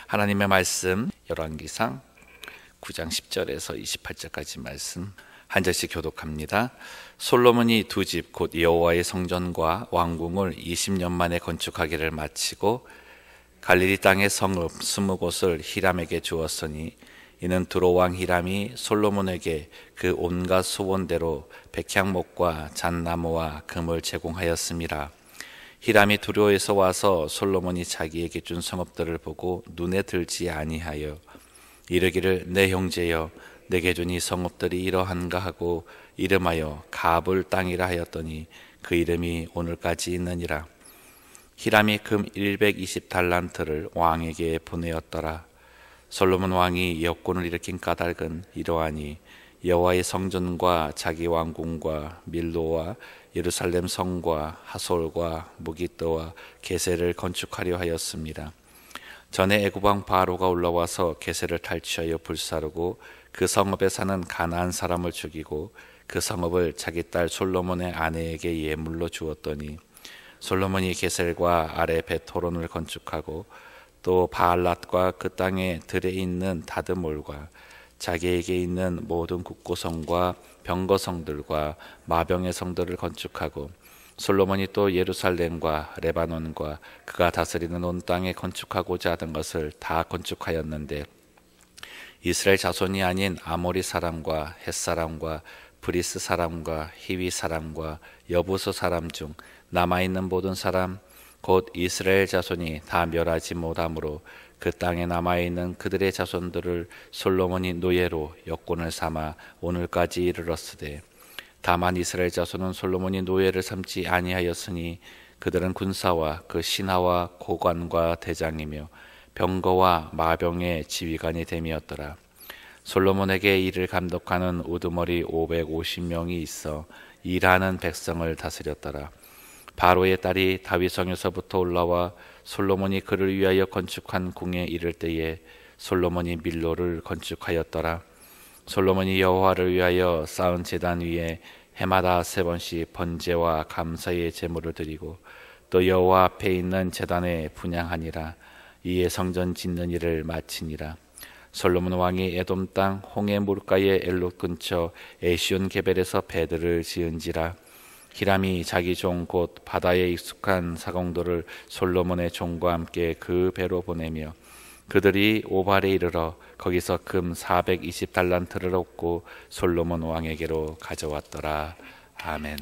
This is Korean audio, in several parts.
하나님의 말씀 열왕기상 9장 10절에서 28절까지 말씀 한 절씩 교독합니다. 솔로몬이 두 집 곧 여호와의 성전과 왕궁을 20년 만에 건축하기를 마치고 갈릴리 땅의 성읍 20곳을 히람에게 주었으니 이는 두로 왕 히람이 솔로몬에게 그 온갖 소원대로 백향목과 잣나무와 금을 제공하였음이라. 히람이 두로에서 와서 솔로몬이 자기에게 준 성읍들을 보고 눈에 들지 아니하여 이르기를 내 형제여 내게 준 이 성읍들이 이러한가 하고 이름하여 가불 땅이라 하였더니 그 이름이 오늘까지 있느니라. 히람이 금 120달란트를 왕에게 보내었더라. 솔로몬 왕이 여권을 일으킨 까닭은 이러하니 여호와의 성전과 자기 왕궁과 밀로와 예루살렘 성과 하솔과 무기또와 게셀을 건축하려 하였습니다. 전에 애굽 왕 바로가 올라와서 게셀을 탈취하여 불사르고 그 성읍에 사는 가나안 사람을 죽이고 그 성읍을 자기 딸 솔로몬의 아내에게 예물로 주었더니 솔로몬이 게셀과 아래 베토론을 건축하고 또 바알랏과 그 땅에 들에 있는 다드몰과 자기에게 있는 모든 국고성과 병거성들과 마병의 성들을 건축하고 솔로몬이 또 예루살렘과 레바논과 그가 다스리는 온 땅에 건축하고자 하던 것을 다 건축하였는데 이스라엘 자손이 아닌 아모리 사람과 헷 사람과 브리스 사람과 히위 사람과 여부수 사람 중 남아있는 모든 사람 곧 이스라엘 자손이 다 멸하지 못하므로 그 땅에 남아있는 그들의 자손들을 솔로몬이 노예로 여권을 삼아 오늘까지 이르렀으되 다만 이스라엘 자손은 솔로몬이 노예를 삼지 아니하였으니 그들은 군사와 그 신하와 고관과 대장이며 병거와 마병의 지휘관이 됨이었더라. 솔로몬에게 이를 감독하는 우두머리 550명이 있어 일하는 백성을 다스렸더라. 바로의 딸이 다윗성에서부터 올라와 솔로몬이 그를 위하여 건축한 궁에 이를 때에 솔로몬이 밀로를 건축하였더라. 솔로몬이 여호와를 위하여 쌓은 제단 위에 해마다 3번씩 번제와 감사의 제물을 드리고 또 여호와 앞에 있는 제단에 분향하니라. 이에 성전 짓는 일을 마치니라. 솔로몬 왕이 에돔 땅 홍해 물가의 엘롯 근처 에시온 게벨에서 배들을 지은지라. 히람이 자기 종 곧 바다에 익숙한 사공도를 솔로몬의 종과 함께 그 배로 보내며 그들이 오발에 이르러 거기서 금 420달란트를 얻고 솔로몬 왕에게로 가져왔더라. 아멘.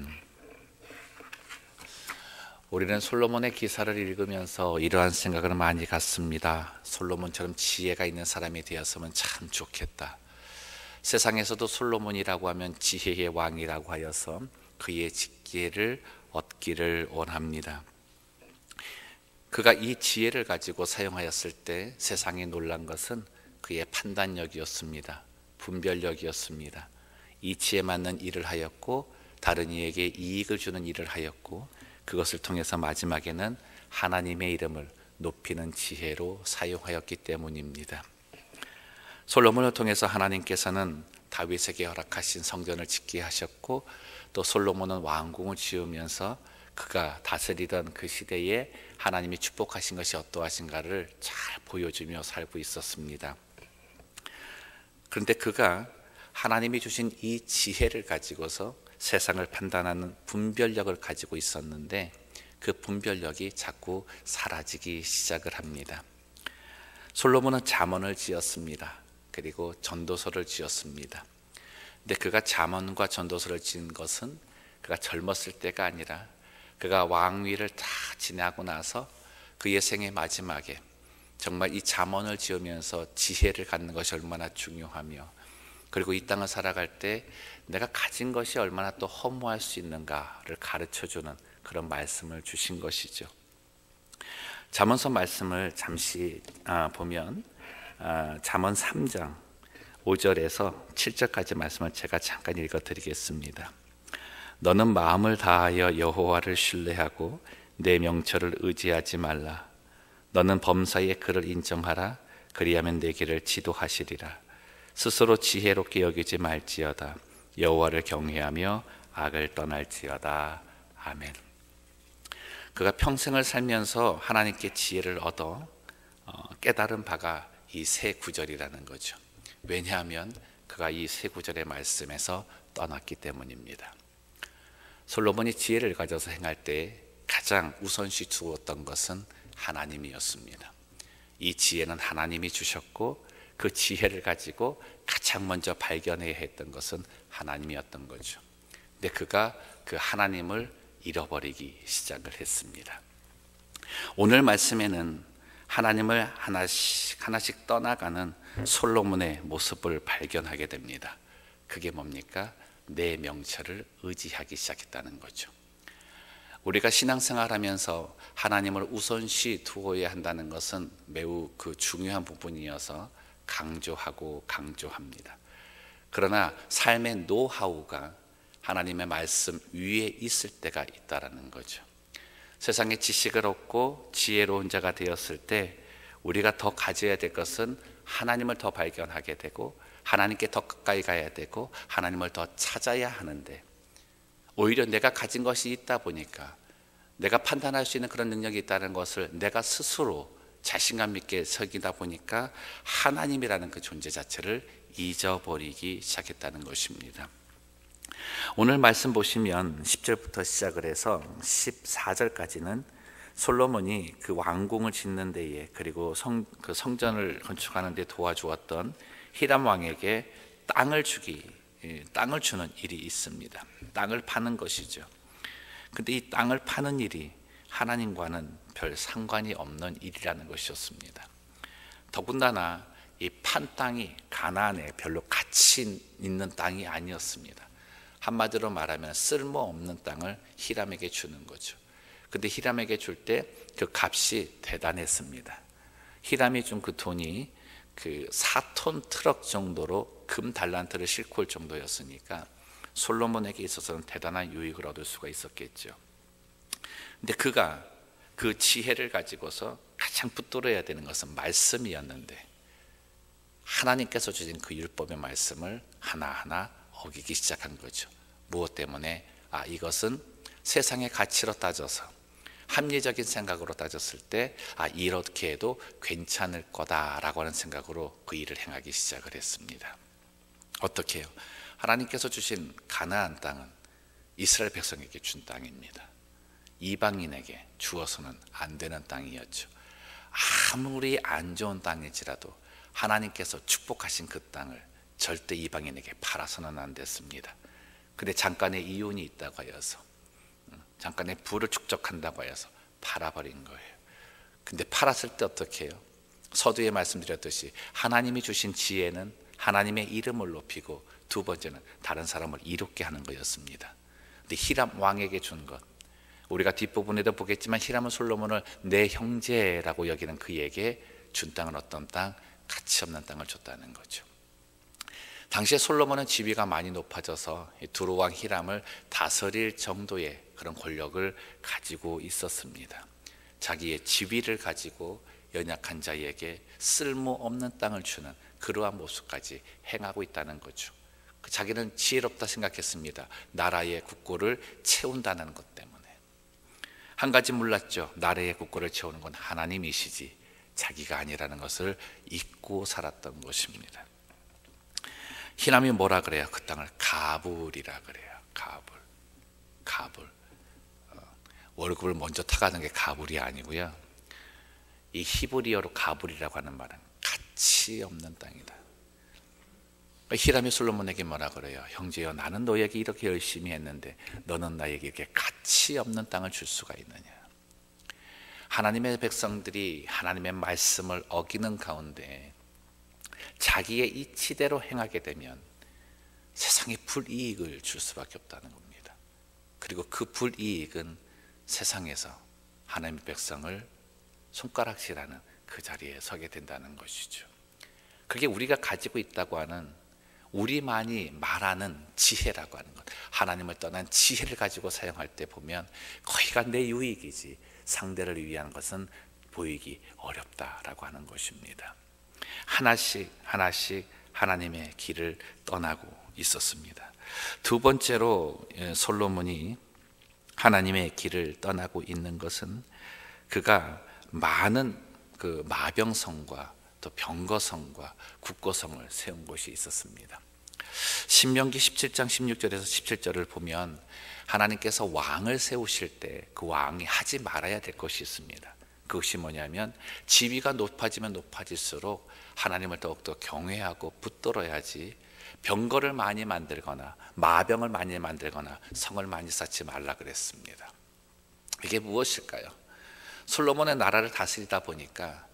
우리는 솔로몬의 기사를 읽으면서 이러한 생각을 많이 갖습니다. 솔로몬처럼 지혜가 있는 사람이 되었으면 참 좋겠다. 세상에서도 솔로몬이라고 하면 지혜의 왕이라고 하여서 그의 지혜를 얻기를 원합니다. 그가 이 지혜를 가지고 사용하였을 때 세상이 놀란 것은 그의 판단력이었습니다. 분별력이었습니다. 이치에 맞는 일을 하였고 다른 이에게 이익을 주는 일을 하였고 그것을 통해서 마지막에는 하나님의 이름을 높이는 지혜로 사용하였기 때문입니다. 솔로몬을 통해서 하나님께서는 다윗에게 허락하신 성전을 짓게 하셨고 또 솔로몬은 왕궁을 지으면서 그가 다스리던 그 시대에 하나님이 축복하신 것이 어떠하신가를 잘 보여주며 살고 있었습니다. 그런데 그가 하나님이 주신 이 지혜를 가지고서 세상을 판단하는 분별력을 가지고 있었는데 그 분별력이 자꾸 사라지기 시작을 합니다. 솔로몬은 잠언을 지었습니다. 그리고 전도서를 지었습니다. 근데 그가 잠언과 전도서를 지은 것은 그가 젊었을 때가 아니라 그가 왕위를 다 지나고 나서 그의 생의 마지막에 정말 이 잠언을 지으면서 지혜를 갖는 것이 얼마나 중요하며 그리고 이 땅을 살아갈 때 내가 가진 것이 얼마나 또 허무할 수 있는가를 가르쳐주는 그런 말씀을 주신 것이죠. 잠언서 말씀을 잠시 보면 잠언 3장 5절에서 7절까지 말씀을 제가 잠깐 읽어드리겠습니다. 너는 마음을 다하여 여호와를 신뢰하고 내 명철을 의지하지 말라. 너는 범사의 그를 인정하라. 그리하면 내 길을 지도하시리라. 스스로 지혜롭게 여기지 말지어다. 여호와를 경외하며 악을 떠날지어다. 아멘. 그가 평생을 살면서 하나님께 지혜를 얻어 깨달은 바가 이 세 구절이라는 거죠. 왜냐하면 그가 이 세 구절의 말씀에서 떠났기 때문입니다. 솔로몬이 지혜를 가져서 행할 때 가장 우선시 두었던 것은 하나님이었습니다. 이 지혜는 하나님이 주셨고 그 지혜를 가지고 가장 먼저 발견해야 했던 것은 하나님이었던 거죠. 근데 그가 그 하나님을 잃어버리기 시작을 했습니다. 오늘 말씀에는 하나님을 하나씩 떠나가는 솔로몬의 모습을 발견하게 됩니다. 그게 뭡니까? 내 명철을 의지하기 시작했다는 거죠. 우리가 신앙생활하면서 하나님을 우선시 두어야 한다는 것은 매우 그 중요한 부분이어서 강조합니다. 그러나 삶의 노하우가 하나님의 말씀 위에 있을 때가 있다라는 거죠. 세상에 지식을 얻고 지혜로운 자가 되었을 때 우리가 더 가져야 될 것은 하나님을 더 발견하게 되고 하나님께 더 가까이 가야 되고 하나님을 더 찾아야 하는데, 오히려 내가 가진 것이 있다 보니까, 내가 판단할 수 있는 그런 능력이 있다는 것을 내가 스스로 자신감 있게 서기다 보니까 하나님이라는 그 존재 자체를 잊어버리기 시작했다는 것입니다. 오늘 말씀 보시면 10절부터 시작을 해서 14절까지는 솔로몬이 그 왕궁을 짓는 데에, 그리고 그 성전을 건축하는 데 도와주었던 히람 왕에게 땅을 주는 일이 있습니다. 땅을 파는 것이죠. 근데 이 땅을 파는 일이 하나님과는 별 상관이 없는 일이라는 것이었습니다. 더군다나 이 판 땅이 가나안에 별로 가치 있는 땅이 아니었습니다. 한마디로 말하면 쓸모없는 땅을 히람에게 주는 거죠. 근데 히람에게 줄 때 그 값이 대단했습니다. 히람이 준 그 돈이 그 4톤 트럭 정도로 금 달란트를 싣고 올 정도였으니까 솔로몬에게 있어서는 대단한 유익을 얻을 수가 있었겠죠. 근데 그가 그 지혜를 가지고서 가장 붙들어야 되는 것은 말씀이었는데, 하나님께서 주신 그 율법의 말씀을 하나하나 어기기 시작한 거죠. 무엇 때문에? 이것은 세상의 가치로 따져서, 합리적인 생각으로 따졌을 때 이렇게 해도 괜찮을 거다라고 하는 생각으로 그 일을 행하기 시작을 했습니다. 어떻게 해요? 하나님께서 주신 가나안 땅은 이스라엘 백성에게 준 땅입니다. 이방인에게 주어서는 안 되는 땅이었죠. 아무리 안 좋은 땅일지라도 하나님께서 축복하신 그 땅을 절대 이방인에게 팔아서는 안 됐습니다. 근데 잠깐의 이윤이 있다고 하여서, 잠깐의 부를 축적한다고 하여서 팔아버린 거예요. 근데 팔았을 때 어떻게 해요? 서두에 말씀드렸듯이 하나님이 주신 지혜는 하나님의 이름을 높이고, 두 번째는 다른 사람을 이롭게 하는 거였습니다. 근데 히람 왕에게 준 것, 우리가 뒷부분에도 보겠지만 히람은 솔로몬을 내 형제라고 여기는 그에게 준 땅은 어떤 땅? 가치 없는 땅을 줬다는 거죠. 당시에 솔로몬은 지위가 많이 높아져서 두로왕 히람을 다스릴 정도의 그런 권력을 가지고 있었습니다. 자기의 지위를 가지고 연약한 자에게 쓸모없는 땅을 주는 그러한 모습까지 행하고 있다는 거죠. 자기는 지혜롭다 생각했습니다. 나라의 국고를 채운다는 것 때문에. 한 가지 몰랐죠. 나라의 국고를 채우는 건 하나님이시지 자기가 아니라는 것을 잊고 살았던 것입니다. 히람이 뭐라 그래요? 그 땅을 가불이라 그래요. 가불. 월급을 먼저 타가는 게 가불이 아니고요. 이 히브리어로 가불이라고 하는 말은 가치 없는 땅이다. 히람이 솔로몬에게 뭐라 그래요? 형제여, 나는 너에게 이렇게 열심히 했는데 너는 나에게 이렇게 가치 없는 땅을 줄 수가 있느냐? 하나님의 백성들이 하나님의 말씀을 어기는 가운데 자기의 이치대로 행하게 되면 세상에 불이익을 줄 수밖에 없다는 겁니다. 그리고 그 불이익은 세상에서 하나님의 백성을 손가락질하는 그 자리에 서게 된다는 것이죠. 그게 우리가 가지고 있다고 하는, 우리만이 말하는 지혜라고 하는 것, 하나님을 떠난 지혜를 가지고 사용할 때 보면 거의가 내 유익이지 상대를 위한 것은 보이기 어렵다라고 하는 것입니다. 하나씩 하나님의 길을 떠나고 있었습니다. 두 번째로 솔로몬이 하나님의 길을 떠나고 있는 것은 그가 많은 그 마병성과 또 병거성과 국고성을 세운 곳이 있었습니다. 신명기 17장 16절에서 17절을 보면 하나님께서 왕을 세우실 때 그 왕이 하지 말아야 될 것이 있습니다. 그것이 뭐냐면 지위가 높아지면 높아질수록 하나님을 더욱더 경외하고 붙들어야지 병거를 많이 만들거나 마병을 많이 만들거나 성을 많이 쌓지 말라 그랬습니다. 이게 무엇일까요? 솔로몬의 나라를 다스리다 보니까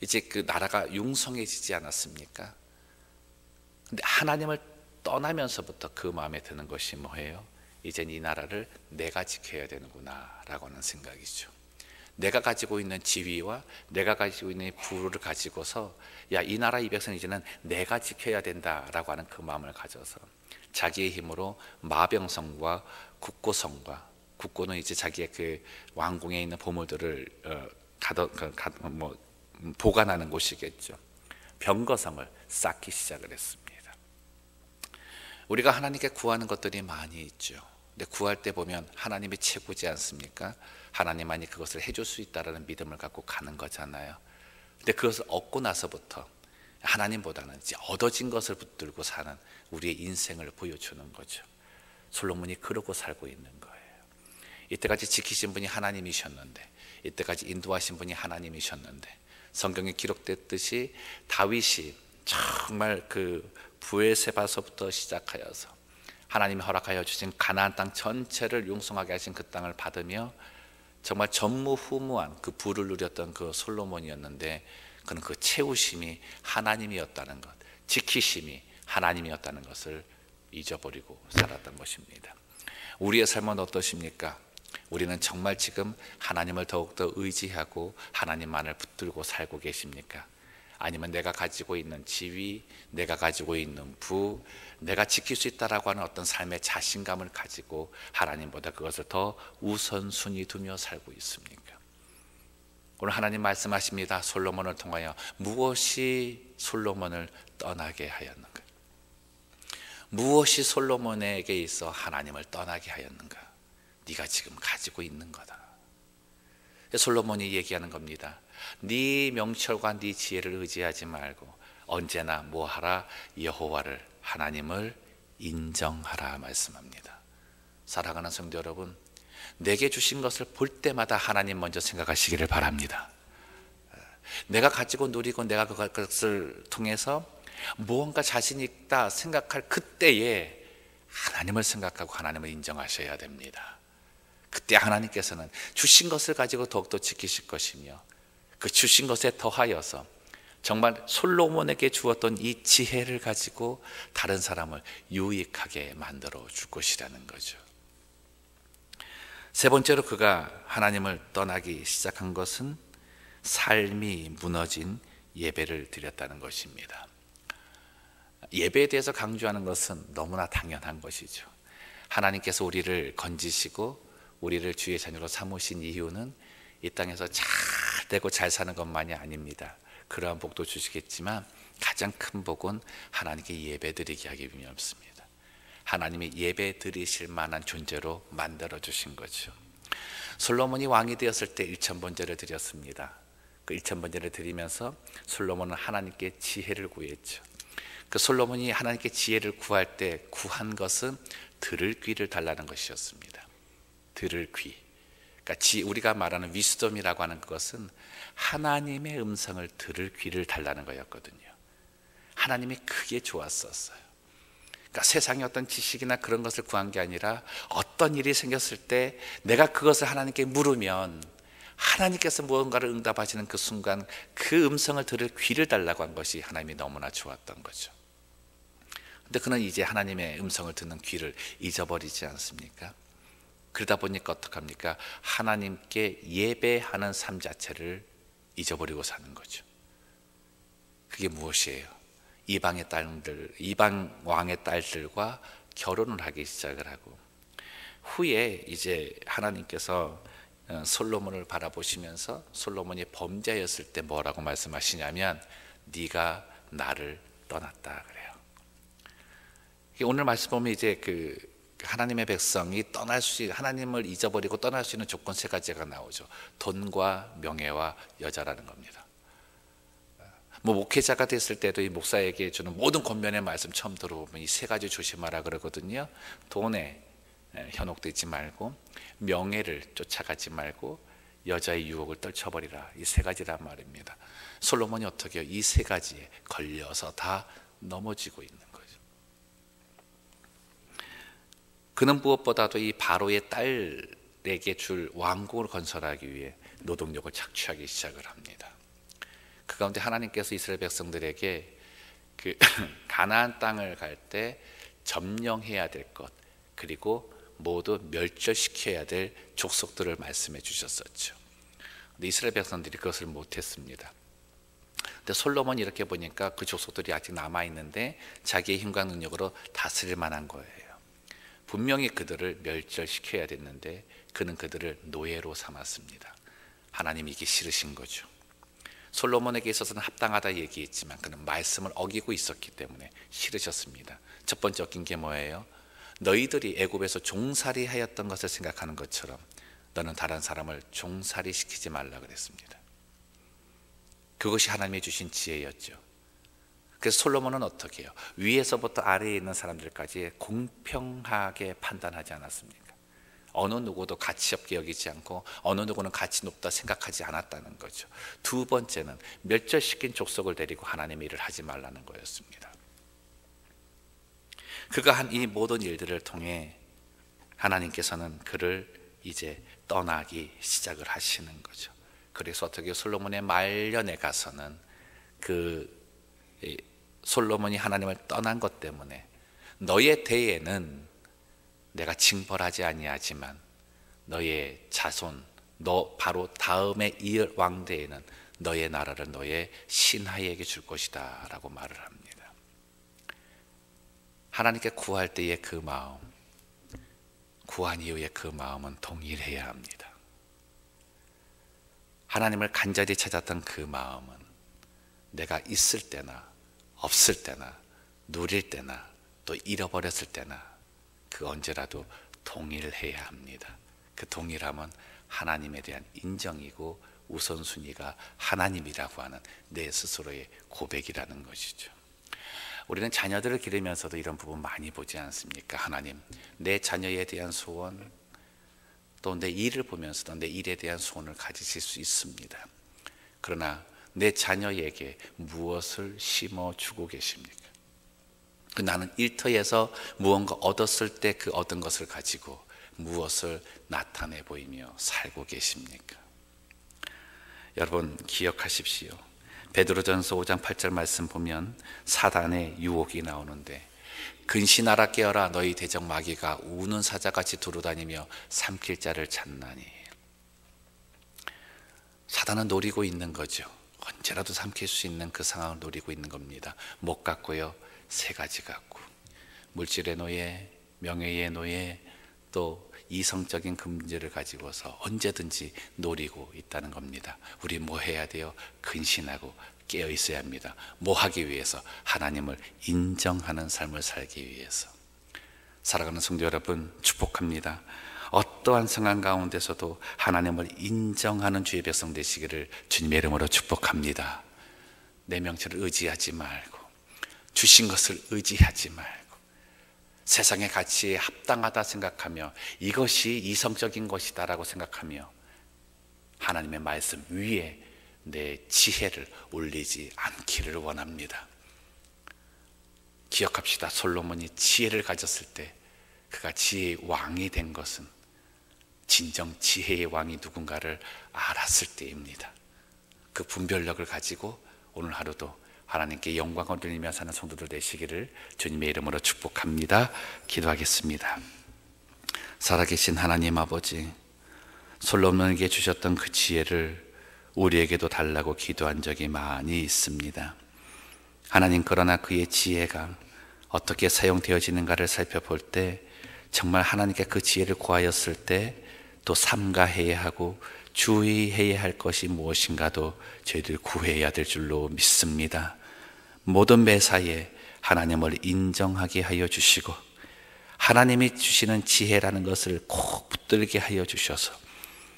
이제 그 나라가 융성해지지 않았습니까? 근데 하나님을 떠나면서부터 그 마음에 드는 것이 뭐예요? 이젠 이 나라를 내가 지켜야 되는구나 라고 하는 생각이죠. 내가 가지고 있는 지위와 내가 가지고 있는 부를 가지고서 야, 이 나라 이 백성 이제는 내가 지켜야 된다라고 하는 그 마음을 가져서 자기의 힘으로 마병성과 국고성과, 국고는 이제 자기의 그 왕궁에 있는 보물들을 보관하는 곳이겠죠. 병거성을 쌓기 시작을 했습니다. 우리가 하나님께 구하는 것들이 많이 있죠. 근데 구할 때 보면 하나님이 최고지 않습니까? 하나님만이 그것을 해줄 수 있다라는 믿음을 갖고 가는 거잖아요. 근데 그것을 얻고 나서부터 하나님보다는 이제 얻어진 것을 붙들고 사는 우리의 인생을 보여주는 거죠. 솔로몬이 그러고 살고 있는 거예요. 이때까지 지키신 분이 하나님이셨는데, 이때까지 인도하신 분이 하나님이셨는데, 성경에 기록됐듯이 다윗이 정말 그 브에세바서부터 시작하여서 하나님이 허락하여 주신 가나안 땅 전체를 융성하게 하신 그 땅을 받으며 정말 전무후무한 그 부를 누렸던 그 솔로몬이었는데, 그는 그 채우심이 하나님이었다는 것, 지키심이 하나님이었다는 것을 잊어버리고 살았던 것입니다. 우리의 삶은 어떠십니까? 우리는 정말 지금 하나님을 더욱더 의지하고 하나님만을 붙들고 살고 계십니까? 아니면 내가 가지고 있는 지위, 내가 가지고 있는 부, 내가 지킬 수 있다라고 하는 어떤 삶의 자신감을 가지고 하나님보다 그것을 더 우선순위 두며 살고 있습니까? 오늘 하나님 말씀하십니다. 솔로몬을 통하여 무엇이 솔로몬을 떠나게 하였는가? 무엇이 솔로몬에게 있어 하나님을 떠나게 하였는가? 네가 지금 가지고 있는 거다. 솔로몬이 얘기하는 겁니다. 네 명철과 네 지혜를 의지하지 말고 언제나 뭐하라? 여호와를, 하나님을 인정하라 말씀합니다. 사랑하는 성도 여러분, 내게 주신 것을 볼 때마다 하나님 먼저 생각하시기를 바랍니다. 내가 가지고 누리고 내가 그것을 통해서 무언가 자신 있다 생각할 그때에 하나님을 생각하고 하나님을 인정하셔야 됩니다. 그때 하나님께서는 주신 것을 가지고 더욱더 지키실 것이며 그 주신 것에 더하여서 정말 솔로몬에게 주었던 이 지혜를 가지고 다른 사람을 유익하게 만들어 줄 것이라는 거죠. 세 번째로 그가 하나님을 떠나기 시작한 것은 삶이 무너진 예배를 드렸다는 것입니다. 예배에 대해서 강조하는 것은 너무나 당연한 것이죠. 하나님께서 우리를 건지시고 우리를 주의 자녀로 삼으신 이유는 이 땅에서 잘 되고 잘 사는 것만이 아닙니다. 그러한 복도 주시겠지만 가장 큰 복은 하나님께 예배드리게 하기 위함입니다. 하나님이 예배 드리실 만한 존재로 만들어 주신 거죠. 솔로몬이 왕이 되었을 때 1000번제를 드렸습니다. 그 1000번제를 드리면서 솔로몬은 하나님께 지혜를 구했죠. 그 솔로몬이 하나님께 지혜를 구할 때 구한 것은 들을 귀를 달라는 것이었습니다. 들을 귀. 그러니까 우리가 말하는 위스덤이라고 하는 그것은 하나님의 음성을 들을 귀를 달라는 거였거든요. 하나님이 그게 좋았었어요. 그러니까 세상의 어떤 지식이나 그런 것을 구한 게 아니라 어떤 일이 생겼을 때 내가 그것을 하나님께 물으면 하나님께서 무언가를 응답하시는 그 순간 그 음성을 들을 귀를 달라고 한 것이 하나님이 너무나 좋았던 거죠. 근데 그는 이제 하나님의 음성을 듣는 귀를 잊어버리지 않습니까? 그러다 보니까 어떡합니까? 하나님께 예배하는 삶 자체를 잊어버리고 사는 거죠. 그게 무엇이에요? 이방의 딸들, 이방 왕의 딸들과 결혼을 하기 시작을 하고 후에 이제 하나님께서 솔로몬을 바라보시면서 솔로몬이 범죄였을 때 뭐라고 말씀하시냐면 네가 나를 떠났다 그래요. 오늘 말씀 보면 이제 그 하나님의 백성이 하나님을 잊어버리고 떠날 수 있는 조건 3가지가 나오죠. 돈과 명예와 여자라는 겁니다. 목회자가 됐을 때도 이 목사에게 주는 모든 권면의 말씀 처음 들어보면 이 세 가지 조심하라 그러거든요. 돈에 현혹되지 말고, 명예를 쫓아가지 말고, 여자의 유혹을 떨쳐버리라. 이 세 가지란 말입니다. 솔로몬이 어떻게 해요? 이 세 가지에 걸려서 다 넘어지고 있는 거죠. 그는 무엇보다도 이 바로의 딸에게 줄 왕국을 건설하기 위해 노동력을 착취하기 시작을 합니다. 그 가운데 하나님께서 이스라엘 백성들에게 그 가나안 땅을 갈 때 점령해야 될 것, 그리고 모두 멸절시켜야 될 족속들을 말씀해 주셨었죠. 근데 이스라엘 백성들이 그것을 못했습니다. 근데 솔로몬이 이렇게 보니까 그 족속들이 아직 남아있는데 자기의 힘과 능력으로 다스릴 만한 거예요. 분명히 그들을 멸절시켜야 됐는데 그는 그들을 노예로 삼았습니다. 하나님이 이게 싫으신 거죠. 솔로몬에게 있어서는 합당하다 얘기했지만 그는 말씀을 어기고 있었기 때문에 싫으셨습니다. 첫 번째 어긴 게 뭐예요? 너희들이 애굽에서 종살이 하였던 것을 생각하는 것처럼 너는 다른 사람을 종살이 시키지 말라 그랬습니다. 그것이 하나님이 주신 지혜였죠. 그래서 솔로몬은 어떻게 해요? 위에서부터 아래에 있는 사람들까지 공평하게 판단하지 않았습니까? 어느 누구도 가치 없게 여기지 않고 어느 누구는 가치 높다 생각하지 않았다는 거죠. 두 번째는 멸절시킨 족속을 데리고 하나님의 일을 하지 말라는 거였습니다. 그가 한 이 모든 일들을 통해 하나님께서는 그를 이제 떠나기 시작을 하시는 거죠. 그래서 어떻게 솔로몬의 말년에 가서는 솔로몬이 하나님을 떠난 것 때문에 너의 대에는 내가 징벌하지 아니하지만 너의 자손, 너 바로 다음에 이을 왕대에는 너의 나라를 너의 신하에게 줄 것이다 라고 말을 합니다. 하나님께 구할 때의 그 마음, 구한 이후의 그 마음은 동일해야 합니다. 하나님을 간절히 찾았던 그 마음은 내가 있을 때나 없을 때나 누릴 때나 또 잃어버렸을 때나 그 언제라도 동일해야 합니다. 그 동일함은 하나님에 대한 인정이고 우선순위가 하나님이라고 하는 내 스스로의 고백이라는 것이죠. 우리는 자녀들을 기르면서도 이런 부분 많이 보지 않습니까? 하나님, 내 자녀에 대한 소원, 또 내 일을 보면서도 내 일에 대한 소원을 가지실 수 있습니다. 그러나 내 자녀에게 무엇을 심어주고 계십니까? 나는 일터에서 무언가 얻었을 때 그 얻은 것을 가지고 무엇을 나타내 보이며 살고 계십니까? 여러분 기억하십시오. 베드로전서 5장 8절 말씀 보면 사단의 유혹이 나오는데 근신하라 깨어라 너희 대적 마귀가 우는 사자같이 두루다니며 삼킬 자를 찾나니. 사단은 노리고 있는 거죠. 언제라도 삼킬 수 있는 그 상황을 노리고 있는 겁니다. 못 갖고요, 세 가지 갖고 물질의 노예, 명예의 노예, 또 이성적인 금지를 가지고서 언제든지 노리고 있다는 겁니다. 우리 뭐 해야 돼요? 근신하고 깨어 있어야 합니다. 뭐 하기 위해서? 하나님을 인정하는 삶을 살기 위해서. 사랑하는 성도 여러분, 축복합니다. 어떠한 상황 가운데서도 하나님을 인정하는 주의 백성 되시기를 주님의 이름으로 축복합니다. 내 명철을 의지하지 말고 주신 것을 의지하지 말고 세상의 가치에 합당하다 생각하며 이것이 이성적인 것이다 라고 생각하며 하나님의 말씀 위에 내 지혜를 올리지 않기를 원합니다. 기억합시다. 솔로몬이 지혜를 가졌을 때 그가 지혜의 왕이 된 것은 진정 지혜의 왕이 누군가를 알았을 때입니다. 그 분별력을 가지고 오늘 하루도 하나님께 영광을 돌리며 사는 성도들 되시기를 주님의 이름으로 축복합니다. 기도하겠습니다. 살아계신 하나님 아버지, 솔로몬에게 주셨던 그 지혜를 우리에게도 달라고 기도한 적이 많이 있습니다. 하나님, 그러나 그의 지혜가 어떻게 사용되어지는가를 살펴볼 때 정말 하나님께 그 지혜를 구하였을 때 또 삼가해야 하고 주의해야 할 것이 무엇인가도 저희들 구해야 될 줄로 믿습니다. 모든 매사에 하나님을 인정하게 하여 주시고 하나님이 주시는 지혜라는 것을 꼭 붙들게 하여 주셔서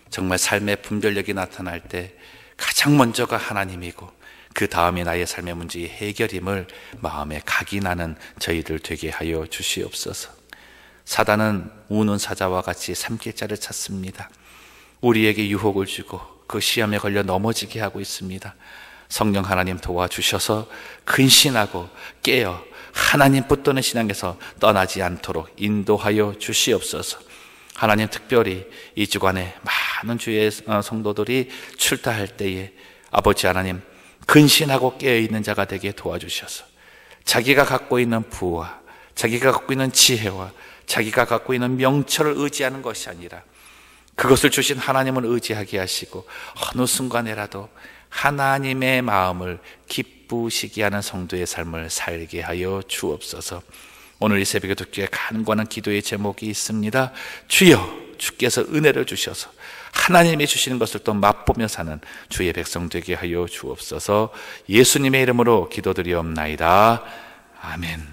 정말 삶의 분별력이 나타날 때 가장 먼저가 하나님이고 그 다음에 나의 삶의 문제의 해결임을 마음에 각인하는 저희들 되게 하여 주시옵소서. 사단은 우는 사자와 같이 삼킬자를 찾습니다. 우리에게 유혹을 주고 그 시험에 걸려 넘어지게 하고 있습니다. 성령 하나님 도와주셔서 근신하고 깨어 하나님 붙드는 신앙에서 떠나지 않도록 인도하여 주시옵소서. 하나님, 특별히 이 주간에 많은 주의 성도들이 출타할 때에 아버지 하나님, 근신하고 깨어있는 자가 되게 도와주셔서 자기가 갖고 있는 부와 자기가 갖고 있는 지혜와 자기가 갖고 있는 명철을 의지하는 것이 아니라 그것을 주신 하나님을 의지하게 하시고 어느 순간에라도 하나님의 마음을 기쁘시게 하는 성도의 삶을 살게 하여 주옵소서. 오늘 이 새벽에 듣기에 간구하는 기도의 제목이 있습니다. 주여, 주께서 은혜를 주셔서 하나님이 주시는 것을 또 맛보며 사는 주의 백성 되게 하여 주옵소서. 예수님의 이름으로 기도드리옵나이다. 아멘.